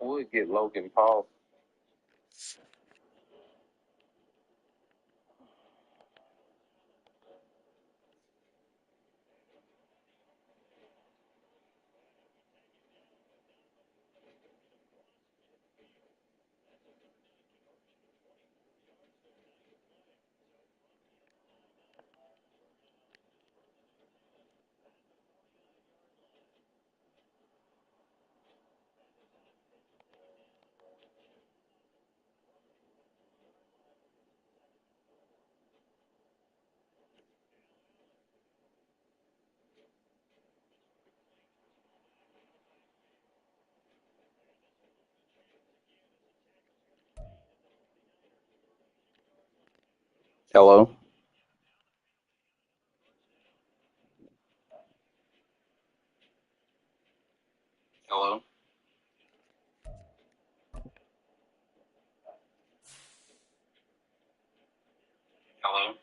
would get Logan Paul. Hello? Hello? Hello?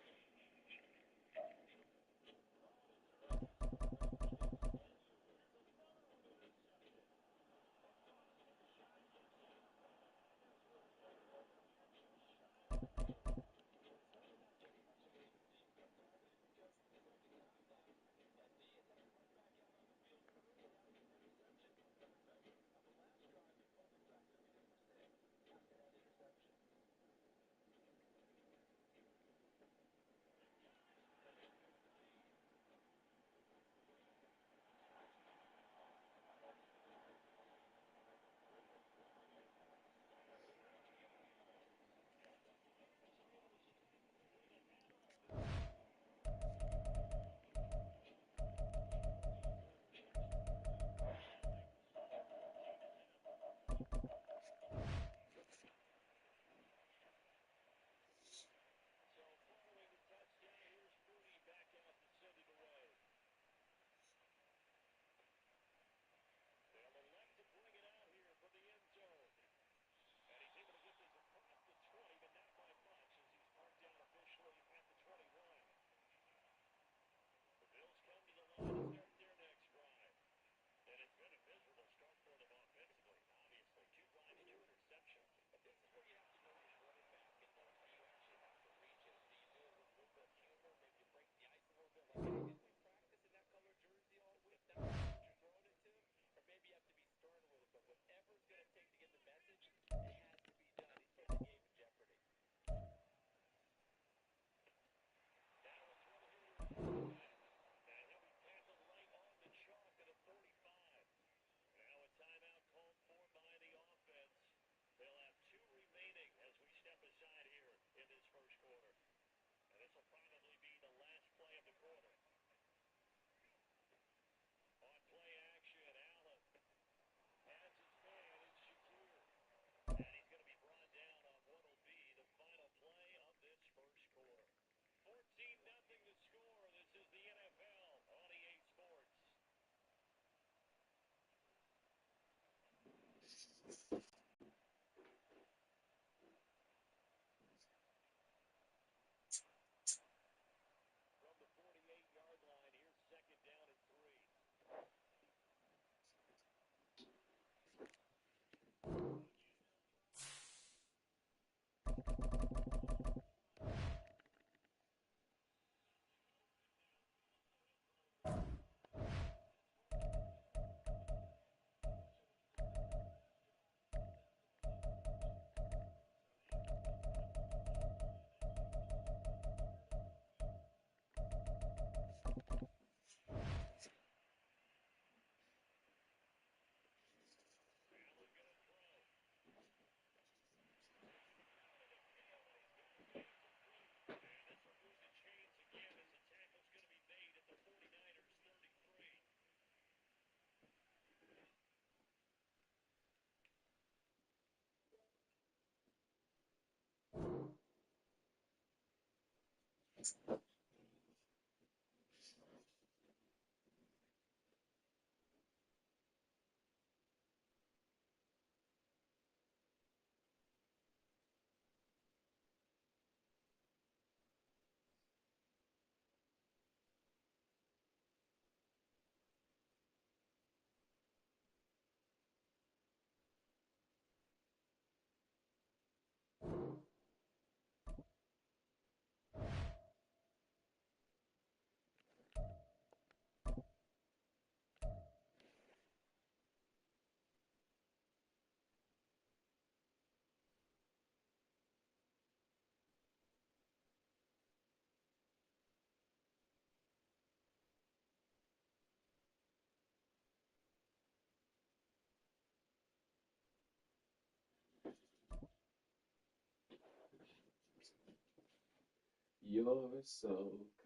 You're so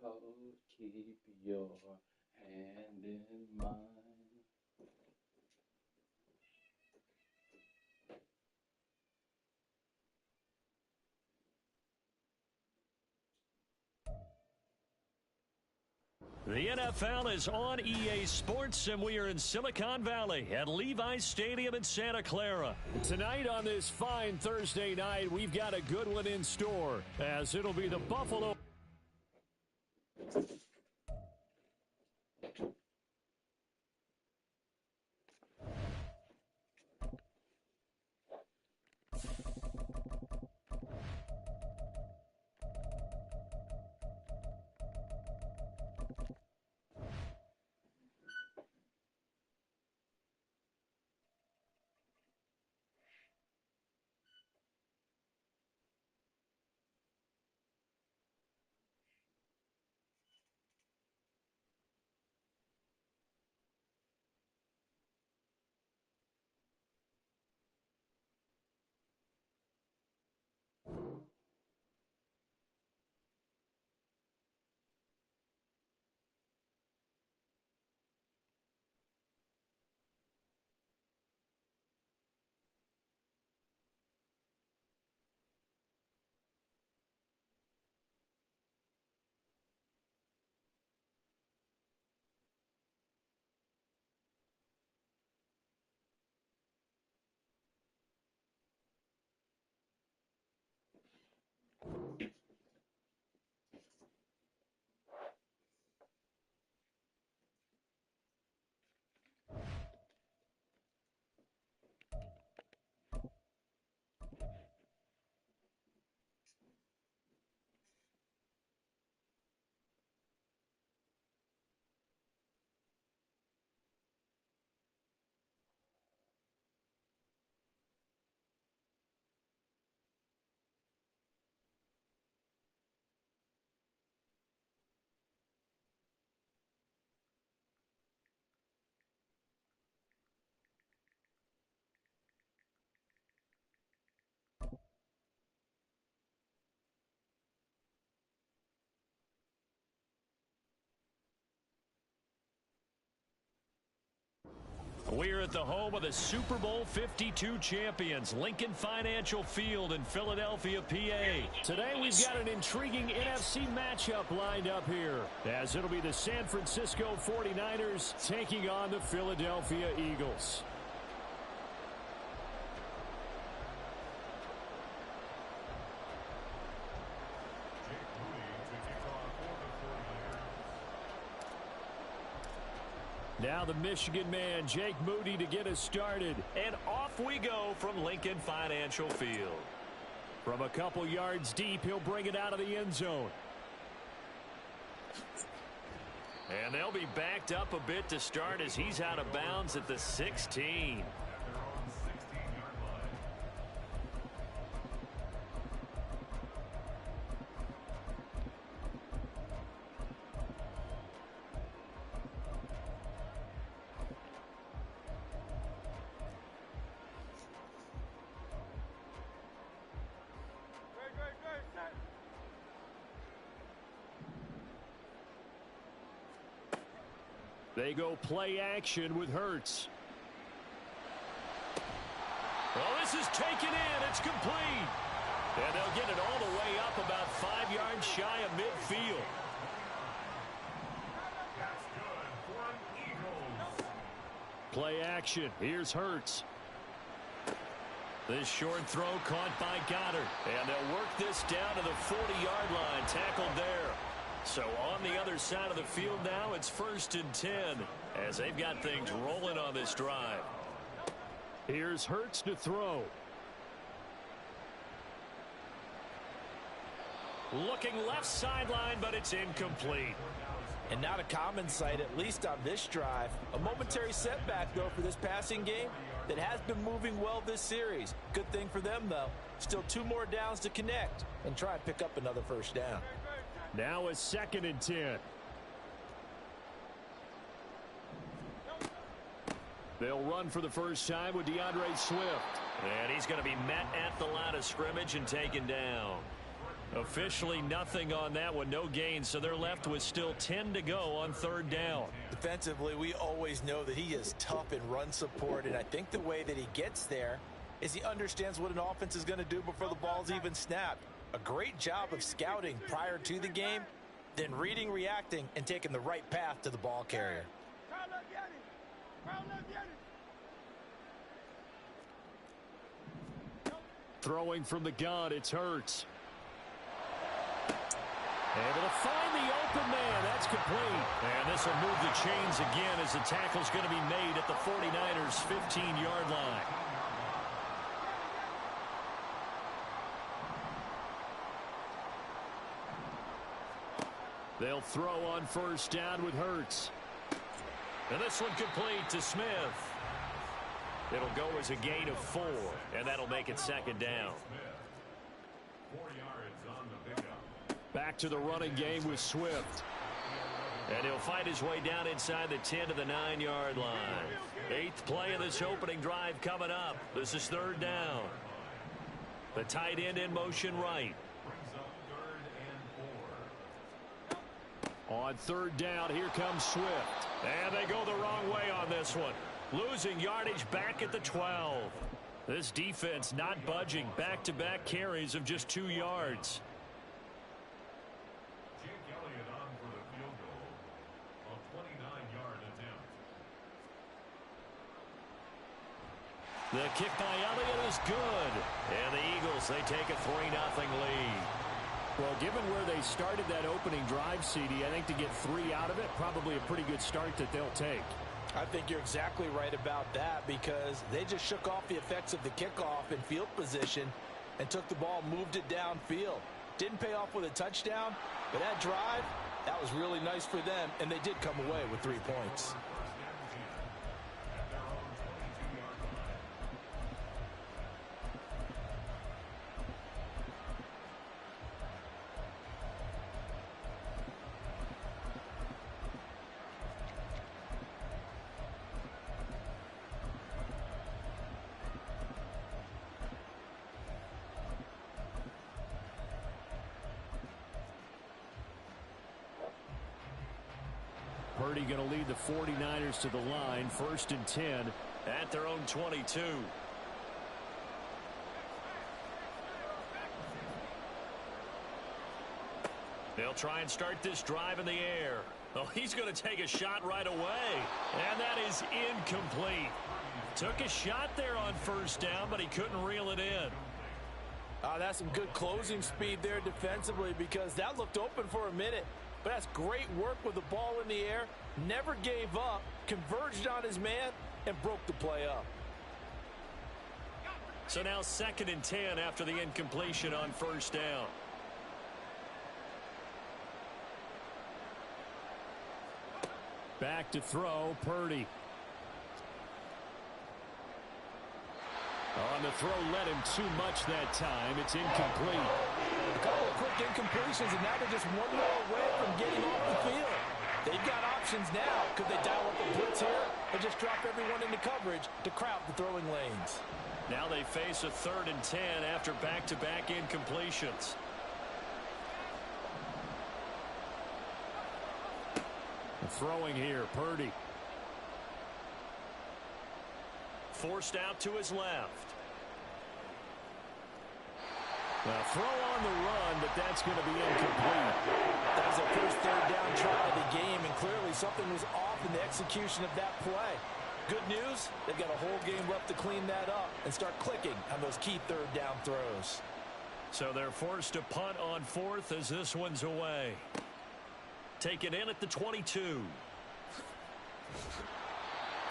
cold, keep your hand in mine. The NFL is on EA Sports, and we are in Silicon Valley at Levi's Stadium in Santa Clara. Tonight on this fine Thursday night, we've got a good one in store, as it'll be the Buffalo. We're at the home of the Super Bowl 52 champions, Lincoln Financial Field in Philadelphia, PA. Today we've got an intriguing NFC matchup lined up here, as it'll be the San Francisco 49ers taking on the Philadelphia Eagles. Now the Michigan man, Jake Moody, to get us started. And off we go from Lincoln Financial Field. From a couple yards deep, he'll bring it out of the end zone. And they'll be backed up a bit to start as he's out of bounds at the 16. They go play action with Hurts. Well, this is taken in. It's complete. And they'll get it all the way up about 5 yards shy of midfield. That's good for an Eagles. Play action. Here's Hurts. This short throw caught by Goddard. And they'll work this down to the 40-yard line. Tackled there. So on the other side of the field now, it's 1st and 10 as they've got things rolling on this drive. Here's Hurts to throw. Looking left sideline, but it's incomplete. And not a common sight, at least on this drive. A momentary setback, though, for this passing game that has been moving well this series. Good thing for them, though. Still 2 more downs to connect and try and pick up another first down. Now a 2nd and 10. They'll run for the first time with DeAndre Swift. And he's going to be met at the line of scrimmage and taken down. Officially nothing on that one, no gain, so they're left with still 10 to go on third down. Defensively, we always know that he is tough in run support, and I think the way that he gets there is he understands what an offense is going to do before the ball's even snapped. A great job of scouting prior to the game, then reading, reacting, and taking the right path to the ball carrier. Throwing from the gun, it's Hurts. Able to find the open man. That's complete. And this will move the chains again as the tackle's going to be made at the 49ers' 15-yard line. They'll throw on first down with Hurts. And this one complete to Smith. It'll go as a gain of 4, and that'll make it second down. 4 yards on the pickup. Back to the running game with Swift. And he'll fight his way down inside the 10 to the 9-yard line. 8th play of this opening drive coming up. This is third down. The tight end in motion right. Brings up 3rd and 4. On third down, here comes Swift. And they go the wrong way on this one. Losing yardage back at the 12. This defense not budging. Back-to-back carries of just 2 yards. Jake Elliott on for the field goal. A 29-yard attempt. The kick by Elliott is good. And the Eagles, they take a 3-0 lead. Well, given where they started that opening drive, CD, I think to get 3 out of it, probably a pretty good start that they'll take. I think you're exactly right about that because they just shook off the effects of the kickoff in field position and took the ball, moved it downfield. Didn't pay off with a touchdown, but that drive, that was really nice for them, and they did come away with 3 points. Purdy going to lead the 49ers to the line, 1st and 10 at their own 22. They'll try and start this drive in the air. Oh, he's going to take a shot right away, and that is incomplete. Took a shot there on first down, but he couldn't reel it in. That's some good closing speed there defensively because that looked open for a minute. But that's great work with the ball in the air. Never gave up, converged on his man, and broke the play up. So now 2nd and 10 after the incompletion on first down. Back to throw, Purdy. On the throw, led him too much that time. It's incomplete. A couple of quick incompletions, and now they're just one more away from getting off the field. They've got options now. Could they dial up a blitz here or just drop everyone into coverage to crowd the throwing lanes? Now they face a 3rd and 10 after back-to-back incompletions. Throwing here, Purdy. Forced out to his left. Now throw on the run, but that's going to be incomplete. That was their first 3rd down try of the game, and clearly something was off in the execution of that play. Good news, they've got a whole game left to clean that up and start clicking on those key 3rd down throws. So they're forced to punt on 4th as this one's away. Take it in at the 22.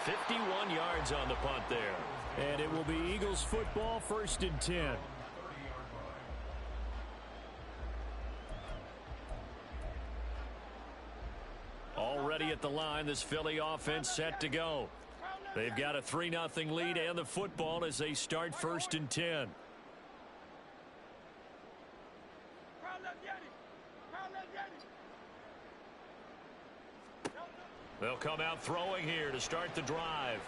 51 yards on the punt there. And it will be Eagles football, 1st and 10. Already at the line, this Philly offense set to go. They've got a 3-0 lead and the football as they start 1st and 10. They'll come out throwing here to start the drive.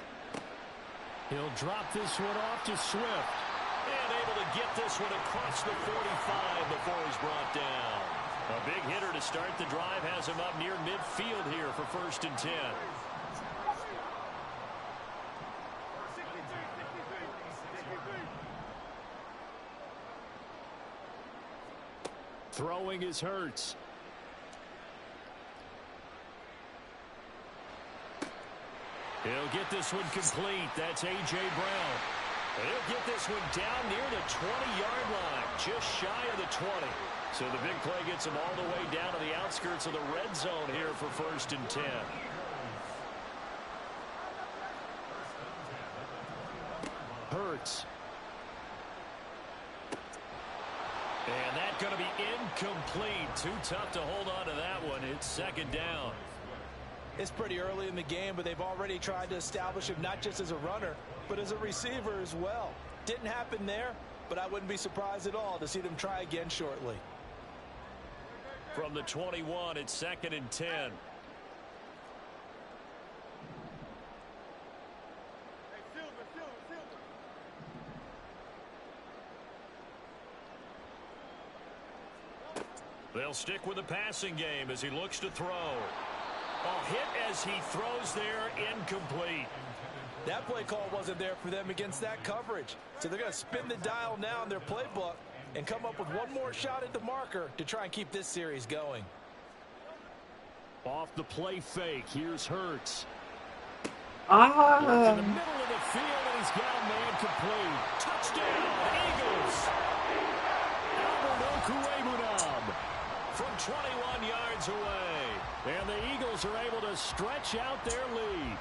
He'll drop this one off to Swift. And able to get this one across the 45 before he's brought down. A big hitter to start the drive has him up near midfield here for 1st and 10. Throwing is Hurts. He'll get this one complete. That's A.J. Brown. He'll get this one down near the 20-yard line, just shy of the 20. So the big play gets him all the way down to the outskirts of the red zone here for 1st and 10. Hurts. And that's going to be incomplete. Too tough to hold on to that one. It's 2nd down. It's pretty early in the game, but they've already tried to establish him not just as a runner, but as a receiver as well. Didn't happen there, but I wouldn't be surprised at all to see them try again shortly. From the 21, it's 2nd and 10. They'll stick with the passing game as he looks to throw. A hit as he throws there, incomplete. That play call wasn't there for them against that coverage. So they're going to spin the dial now in their playbook and come up with one more shot at the marker to try and keep this series going. Off the play fake, here's Hurts. In the middle of the field, and he's got a man complete. Touchdown, Eagles. Albert Okwuegbunam from 21 yards away. And the Eagles are able to stretch out their lead.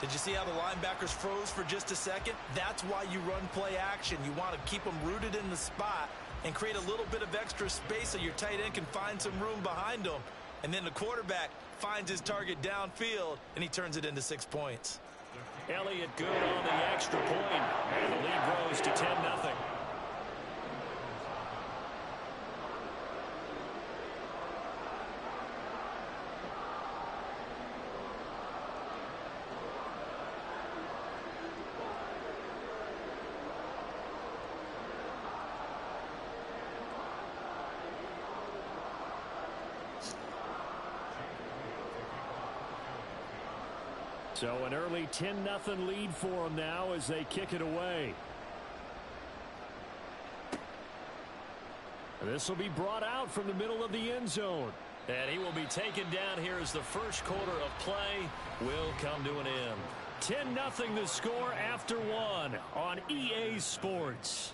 Did you see how the linebackers froze for just a second? That's why you run play action. You want to keep them rooted in the spot and create a little bit of extra space so your tight end can find some room behind them. And then the quarterback finds his target downfield, and he turns it into 6 points. Elliott good on the extra point, and the lead grows to 10-0. So an early 10-0 lead for them now as they kick it away. This will be brought out from the middle of the end zone. And he will be taken down here as the first quarter of play will come to an end. 10-0 the score after one on EA Sports.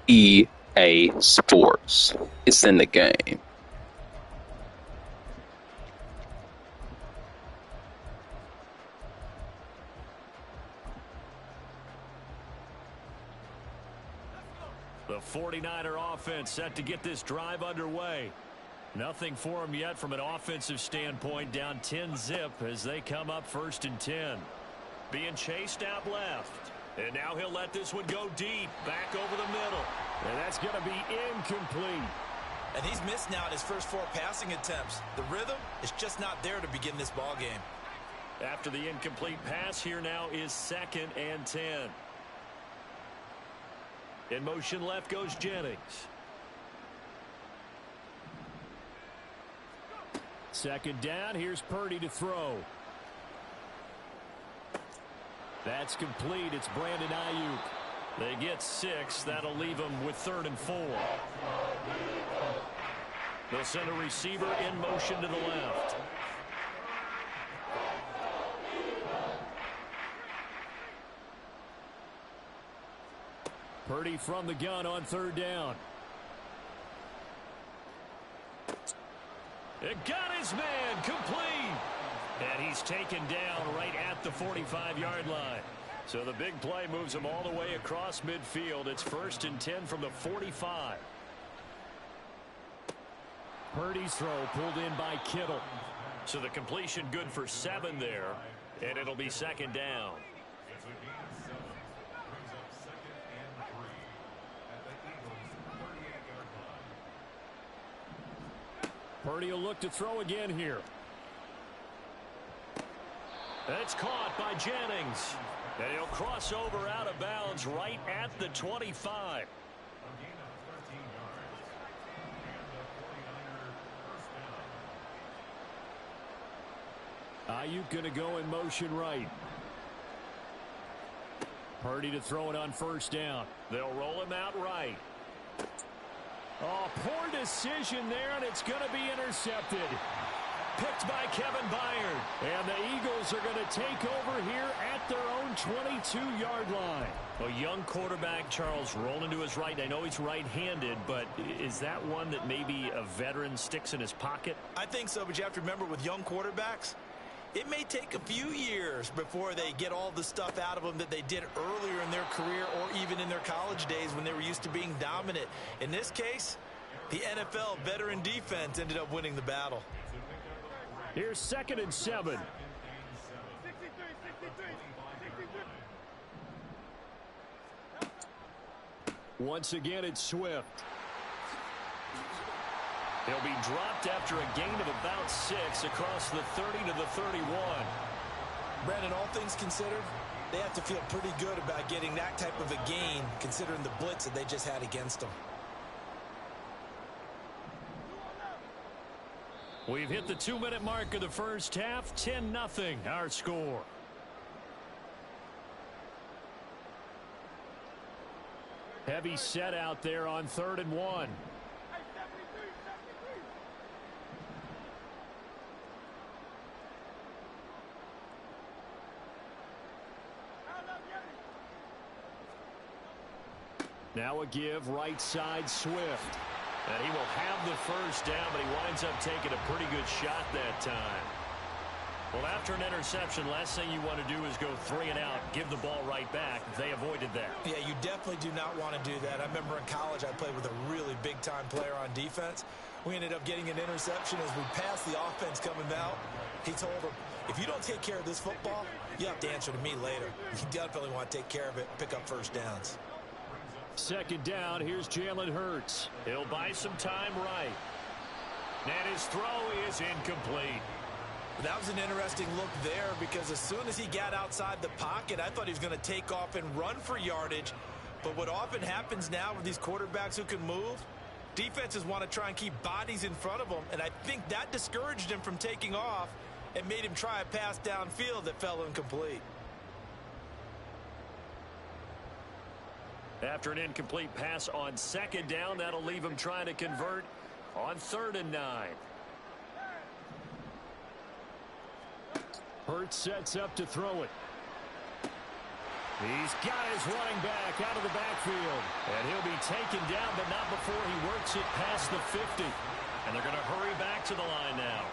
EA Sports. It's in the game. The 49er offense set to get this drive underway. Nothing for them yet from an offensive standpoint. Down 10-zip as they come up 1st and 10. Being chased out left. And now he'll let this one go deep. Back over the middle. And that's going to be incomplete. And he's missed now in his first 4 passing attempts. The rhythm is just not there to begin this ball game. After the incomplete pass, here now is 2nd and 10. In motion left goes Jennings. 2nd down. Here's Purdy to throw. That's complete. It's Brandon Ayuk. They get 6. That'll leave them with 3rd and 4. They'll send a receiver in motion to the left. Purdy from the gun on 3rd down. It got his man complete. And he's taken down right at the 45-yard line. So the big play moves him all the way across midfield. It's 1st and 10 from the 45. Purdy's throw pulled in by Kittle. So the completion good for 7 there. And it'll be 2nd down. Purdy will look to throw again here. That's caught by Jennings. And he'll cross over out of bounds right at the 25. A gain of 13 yards. And the 49er first down. Ayuk going to go in motion right. Purdy to throw it on first down. They'll roll him out right. Oh, poor decision there, and it's going to be intercepted. Picked by Kevin Byard. And the Eagles are going to take over here at their own 22-yard line. A young quarterback, Charles, rolling to his right. I know he's right-handed, but is that one that maybe a veteran sticks in his pocket? I think so, but you have to remember with young quarterbacks, it may take a few years before they get all the stuff out of them that they did earlier in their career or even in their college days when they were used to being dominant. In this case, the NFL veteran defense ended up winning the battle. Here's 2nd and 7. Once again, it's Swift. He'll be dropped after a gain of about 6 across the 30 to the 31. Brandon, all things considered, they have to feel pretty good about getting that type of a gain considering the blitz that they just had against them. We've hit the 2-minute mark of the first half. 10-0 our score. Heavy set out there on 3rd and 1. Now a give right side Swift. And he will have the first down, but he winds up taking a pretty good shot that time. Well, after an interception, last thing you want to do is go 3 and out, give the ball right back. They avoided that. Yeah, you definitely do not want to do that. I remember in college I played with a really big-time player on defense. We ended up getting an interception as we passed the offense coming out. He told him, if you don't take care of this football, you have to answer to me later. You definitely want to take care of it, pick up first downs. 2nd down, here's Jalen Hurts. He'll buy some time right. And his throw is incomplete. That was an interesting look there because as soon as he got outside the pocket, I thought he was going to take off and run for yardage. But what often happens now with these quarterbacks who can move, defenses want to try and keep bodies in front of them, and I think that discouraged him from taking off and made him try a pass downfield that fell incomplete. After an incomplete pass on 2nd down, that'll leave him trying to convert on 3rd and 9. Hurts sets up to throw it. He's got his running back out of the backfield. And he'll be taken down, but not before he works it past the 50. And they're going to hurry back to the line now.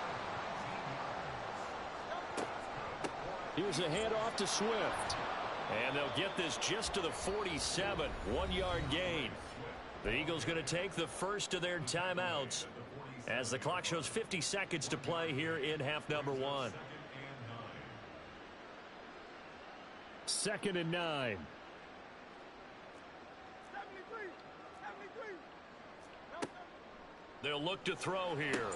Here's a handoff to Swift. And they'll get this just to the 47. 1-yard gain. The Eagles going to take the first of their timeouts as the clock shows 50 seconds to play here in half number 1. 2nd and 9. They'll look to throw here.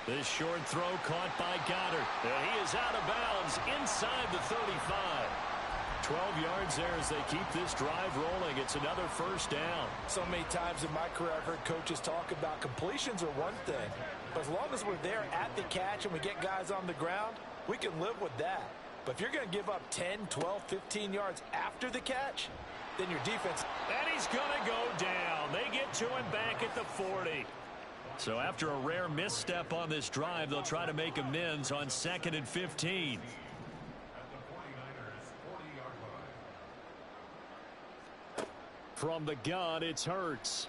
This short throw caught by Goddard. And he is out of bounds inside the 35. 12 yards there as they keep this drive rolling. It's another first down. So many times in my career I've heard coaches talk about completions are one thing. But as long as we're there at the catch and we get guys on the ground, we can live with that. But if you're going to give up 10, 12, 15 yards after the catch, then your defense... And he's going to go down. They get to him back at the 40. So after a rare misstep on this drive, they'll try to make amends on 2nd and 15. From the gun, it's Hurts.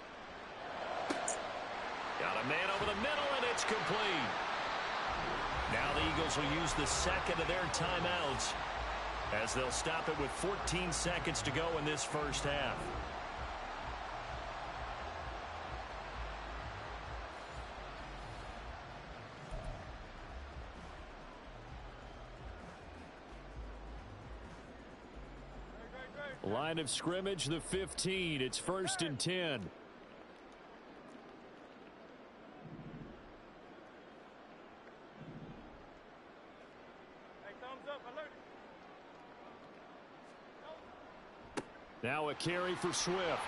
Got a man over the middle, and it's complete. Now the Eagles will use the second of their timeouts as they'll stop it with 14 seconds to go in this first half. Line of scrimmage, the 15. It's 1st and 10. a carry for Swift.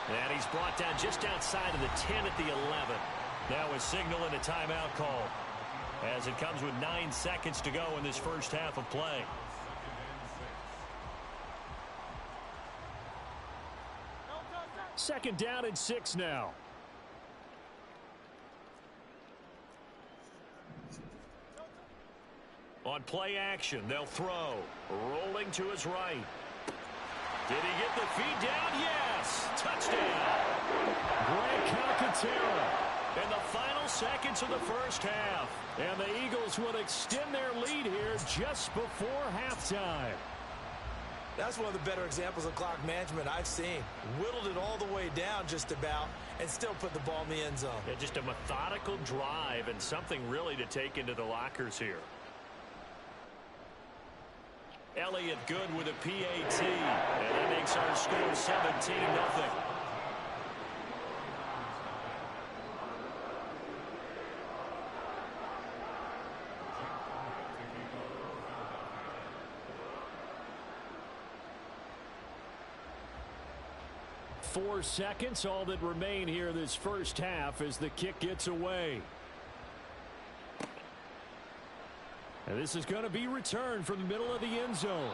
And he's brought down just outside of the 10 at the 11. Now a signal and a timeout call, as it comes with 9 seconds to go in this first half of play. Second down and 6 now. On play action, they'll throw. Rolling to his right. Did he get the feed down? Yes! Touchdown! Greg Calcaterra. In the final seconds of the first half. And the Eagles will extend their lead here just before halftime. That's one of the better examples of clock management I've seen. Whittled it all the way down just about and still put the ball in the end zone. Yeah, just a methodical drive and something really to take into the lockers here. Elliott good with a PAT, and that makes our score 17-0. Four seconds, all that remain here this first half as the kick gets away. And this is going to be returned from the middle of the end zone.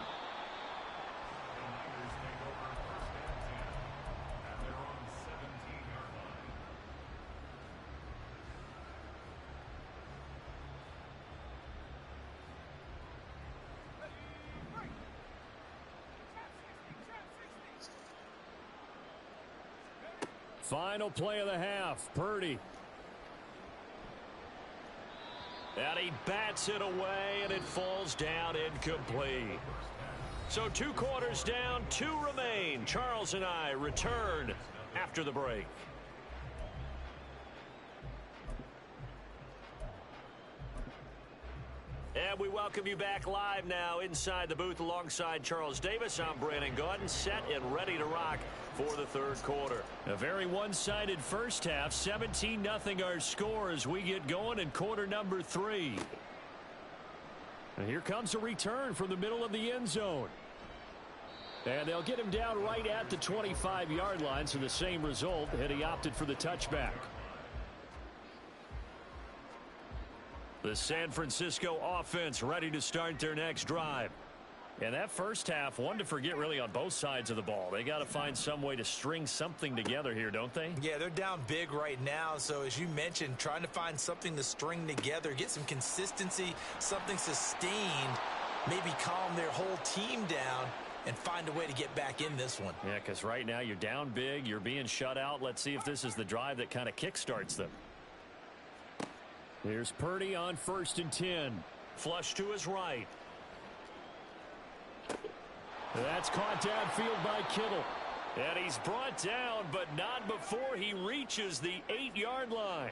Final play of the half, Purdy. And he bats it away, and it falls down incomplete. So 2 quarters down, 2 remain. Charles and I return after the break. And we welcome you back live now inside the booth alongside Charles Davis. I'm Brandon Gaudin, set and ready to rock for the third quarter. A very one-sided first half, 17-0 our score as we get going in quarter number 3. And here comes a return from the middle of the end zone. And they'll get him down right at the 25-yard line, so the same result, and he opted for the touchback. The San Francisco offense ready to start their next drive. And that first half, one to forget really on both sides of the ball. They got to find some way to string something together here, don't they? Yeah, they're down big right now. So as you mentioned, trying to find something to string together, get some consistency, something sustained, maybe calm their whole team down and find a way to get back in this one. Yeah, because right now you're down big, you're being shut out. Let's see if this is the drive that kind of kickstarts them. Here's Purdy on 1st and 10. Flush to his right. That's caught downfield by Kittle. And he's brought down, but not before he reaches the 8-yard line.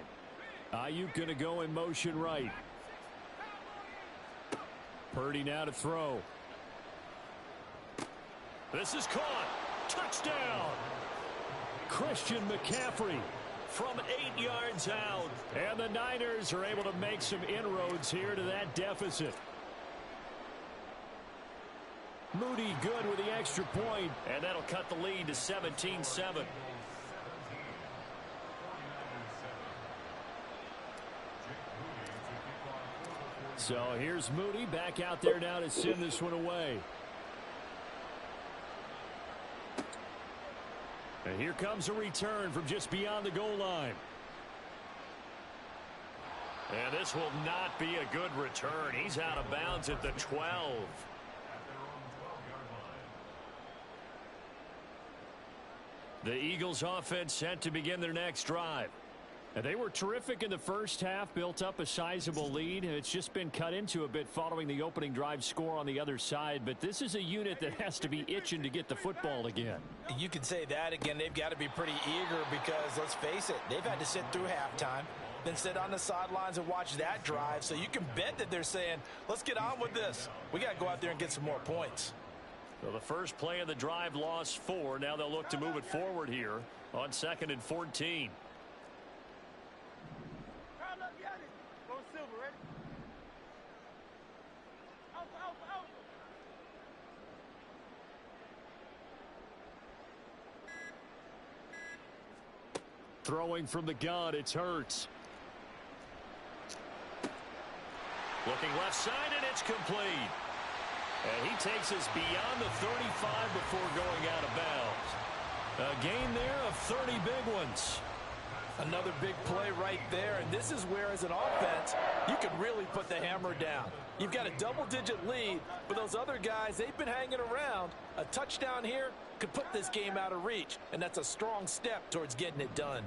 Ayuk going to go in motion right. Purdy now to throw. This is caught. Touchdown. Christian McCaffrey. From 8 yards out. And the Niners are able to make some inroads here to that deficit. Moody good with the extra point. And that'll cut the lead to 17-7. So here's Moody back out there now to send this one away. And here comes a return from just beyond the goal line. And this will not be a good return. He's out of bounds at the 12. The Eagles offense set to begin their next drive. And they were terrific in the first half, built up a sizable lead. It's just been cut into a bit following the opening drive score on the other side. But this is a unit that has to be itching to get the football again. You could say that again. They've got to be pretty eager because, let's face it, they've had to sit through halftime, then sit on the sidelines and watch that drive. So you can bet that they're saying, let's get on with this. We got to go out there and get some more points. So the first play of the drive lost 4. Now they'll look to move it forward here on 2nd and 14. Throwing from the gun, it's Hurts. Looking left side, and it's complete. And he takes us beyond the 35 before going out of bounds. A gain there of 30 big ones. Another big play right there, and this is where, as an offense, you can really put the hammer down. You've got a double-digit lead, but those other guys, they've been hanging around. A touchdown here could put this game out of reach, and that's a strong step towards getting it done.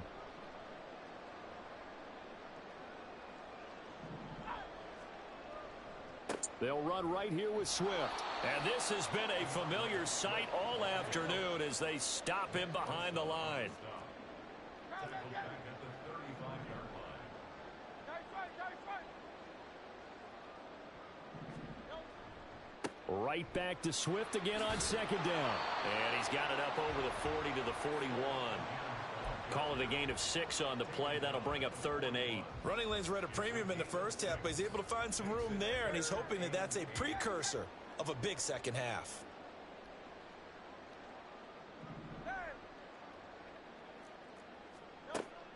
They'll run right here with Swift. And this has been a familiar sight all afternoon as they stop him behind the line. Right back to Swift again on second down. And he's got it up over the 40 to the 41. Call it a gain of 6 on the play. That'll bring up 3rd and 8. Running lanes were at a premium in the first half, but he's able to find some room there, and he's hoping that that's a precursor of a big second half.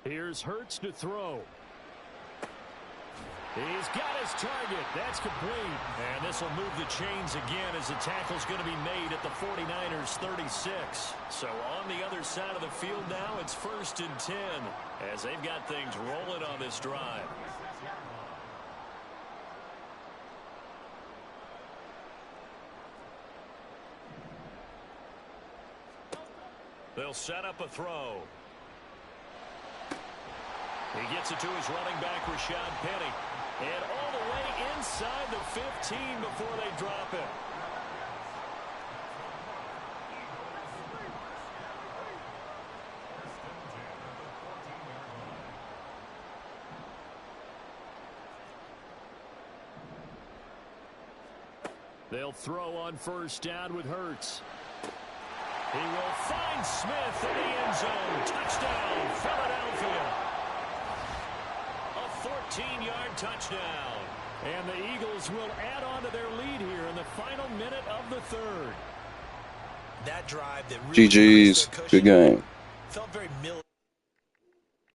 Here's Hurts to throw. He's got his target. That's complete. And this will move the chains again as the tackle's going to be made at the 49ers 36. So on the other side of the field now, it's 1st and 10 as they've got things rolling on this drive. They'll set up a throw. He gets it to his running back, Rashad Penny. And all the way inside the 15 before they drop it. They'll throw on 1st down with Hurts. He will find Smith in the end zone. Touchdown, Philadelphia. 14-yard touchdown. And the Eagles will add on to their lead here in the final minute of the 3rd. That drive that really GG's. Good game. felt very